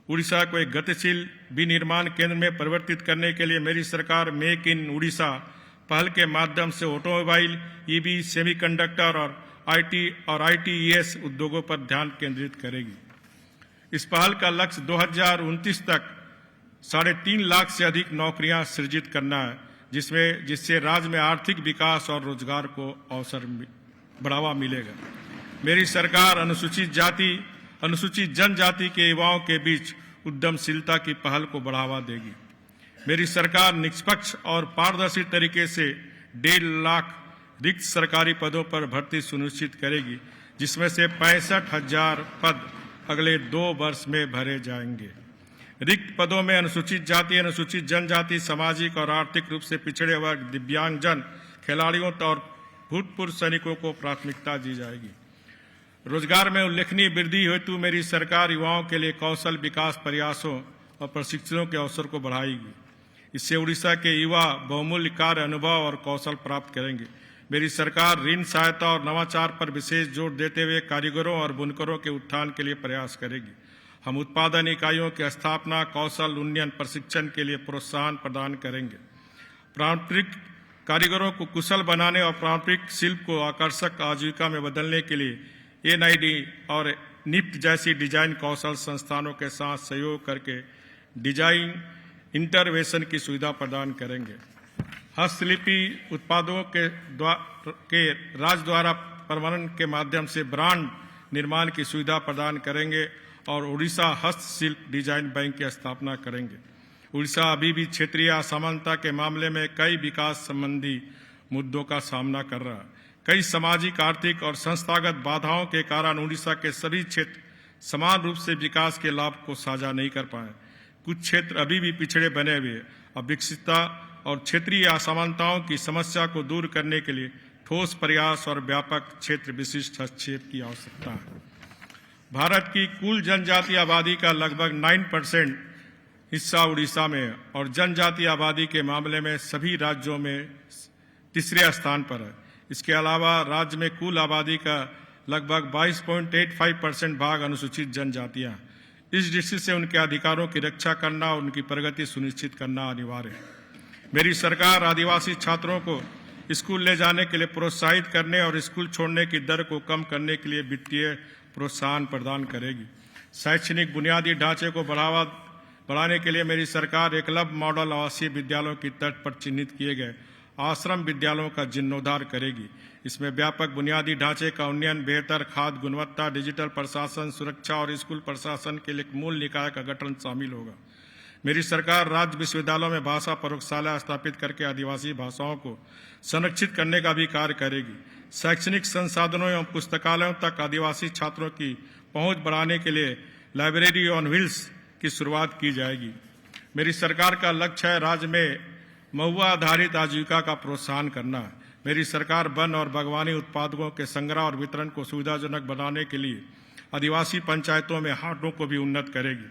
उड़ीसा को एक गतिशील विनिर्माण केंद्र में परिवर्तित करने के लिए मेरी सरकार मेक इन उड़ीसा पहल के माध्यम से ऑटोमोबाइल, ईवी, सेमीकंडक्टर और आईटीईएस उद्योगों पर ध्यान केंद्रित करेगी। इस पहल का लक्ष्य 2029 तक 3.5 लाख से अधिक नौकरियां सृजित करना है, जिससे राज्य में आर्थिक विकास और रोजगार को बढ़ावा मिलेगा। मेरी सरकार अनुसूचित जनजाति के युवाओं के बीच उद्यमशीलता की पहल को बढ़ावा देगी। मेरी सरकार निष्पक्ष और पारदर्शी तरीके से 1.5 लाख रिक्त सरकारी पदों पर भर्ती सुनिश्चित करेगी, जिसमें से 65,000 पद अगले 2 वर्ष में भरे जाएंगे। रिक्त पदों में अनुसूचित जाति, अनुसूचित जनजाति, सामाजिक और आर्थिक रूप से पिछड़े वर्ग, दिव्यांगजन, खिलाड़ियों और भूतपूर्व सैनिकों को प्राथमिकता दी जाएगी। रोजगार में उल्लेखनीय वृद्धि हेतु मेरी सरकार युवाओं के लिए कौशल विकास प्रयासों और प्रशिक्षणों के अवसर को बढ़ाएगी। इससे उड़ीसा के युवा बहुमूल्य कार्य अनुभव और कौशल प्राप्त करेंगे। मेरी सरकार ऋण सहायता और नवाचार पर विशेष जोर देते हुए कारीगरों और बुनकरों के उत्थान के लिए प्रयास करेगी। हम उत्पादन इकाइयों की स्थापना, कौशल उन्नयन, प्रशिक्षण के लिए प्रोत्साहन प्रदान करेंगे। पारंपरिक कारीगरों को कुशल बनाने और पारंपरिक शिल्प को आकर्षक आजीविका में बदलने के लिए एनआईडी और निफ्ट जैसी डिजाइन कौशल संस्थानों के साथ सहयोग करके डिजाइन इंटरवेंशन की सुविधा प्रदान करेंगे। हस्तशिल्पी उत्पादों के राज्य द्वारा प्रमाणन के माध्यम से ब्रांड निर्माण की सुविधा प्रदान करेंगे और उड़ीसा हस्तशिल्प डिजाइन बैंक की स्थापना करेंगे। उड़ीसा अभी भी क्षेत्रीय असमानता के मामले में कई विकास संबंधी मुद्दों का सामना कर रहा है। कई सामाजिक, आर्थिक और संस्थागत बाधाओं के कारण उड़ीसा के सभी क्षेत्र समान रूप से विकास के लाभ को साझा नहीं कर पाए। कुछ क्षेत्र अभी भी पिछड़े बने हुए। अविकसितता और क्षेत्रीय असमानताओं की समस्या को दूर करने के लिए ठोस प्रयास और व्यापक क्षेत्र विशिष्ट हस्तक्षेप की आवश्यकता है। भारत की कुल जनजातीय आबादी का लगभग 9% हिस्सा उड़ीसा में है और जनजातीय आबादी के मामले में सभी राज्यों में तीसरे स्थान पर है। इसके अलावा राज्य में कुल आबादी का लगभग 22.85% भाग अनुसूचित जनजातियां हैं। इस दृष्टि से उनके अधिकारों की रक्षा करना और उनकी प्रगति सुनिश्चित करना अनिवार्य है। मेरी सरकार आदिवासी छात्रों को स्कूल ले जाने के लिए प्रोत्साहित करने और स्कूल छोड़ने की दर को कम करने के लिए वित्तीय प्रोत्साहन प्रदान करेगी। शैक्षणिक बुनियादी ढांचे को बढ़ाने के लिए मेरी सरकार एकलव्य मॉडल आवासीय विद्यालयों की तर्ज पर चिन्हित किए गए आश्रम विद्यालयों का जीर्णोद्धार करेगी। इसमें व्यापक बुनियादी ढांचे का उन्नयन, बेहतर खाद्य गुणवत्ता, डिजिटल प्रशासन, सुरक्षा और स्कूल प्रशासन के लिए मूल निकाय का गठन शामिल होगा। मेरी सरकार राज्य विश्वविद्यालयों में भाषा प्रयोगशाला स्थापित करके आदिवासी भाषाओं को संरक्षित करने का भी कार्य करेगी। शैक्षणिक संसाधनों एवं पुस्तकालयों तक आदिवासी छात्रों की पहुंच बढ़ाने के लिए लाइब्रेरी ऑन व्हील्स की शुरुआत की जाएगी। मेरी सरकार का लक्ष्य है राज्य में महुआ आधारित आजीविका का प्रोत्साहन करना। मेरी सरकार वन और बागवानी उत्पादों के संग्रह और वितरण को सुविधाजनक बनाने के लिए आदिवासी पंचायतों में हाटों को भी उन्नत करेगी।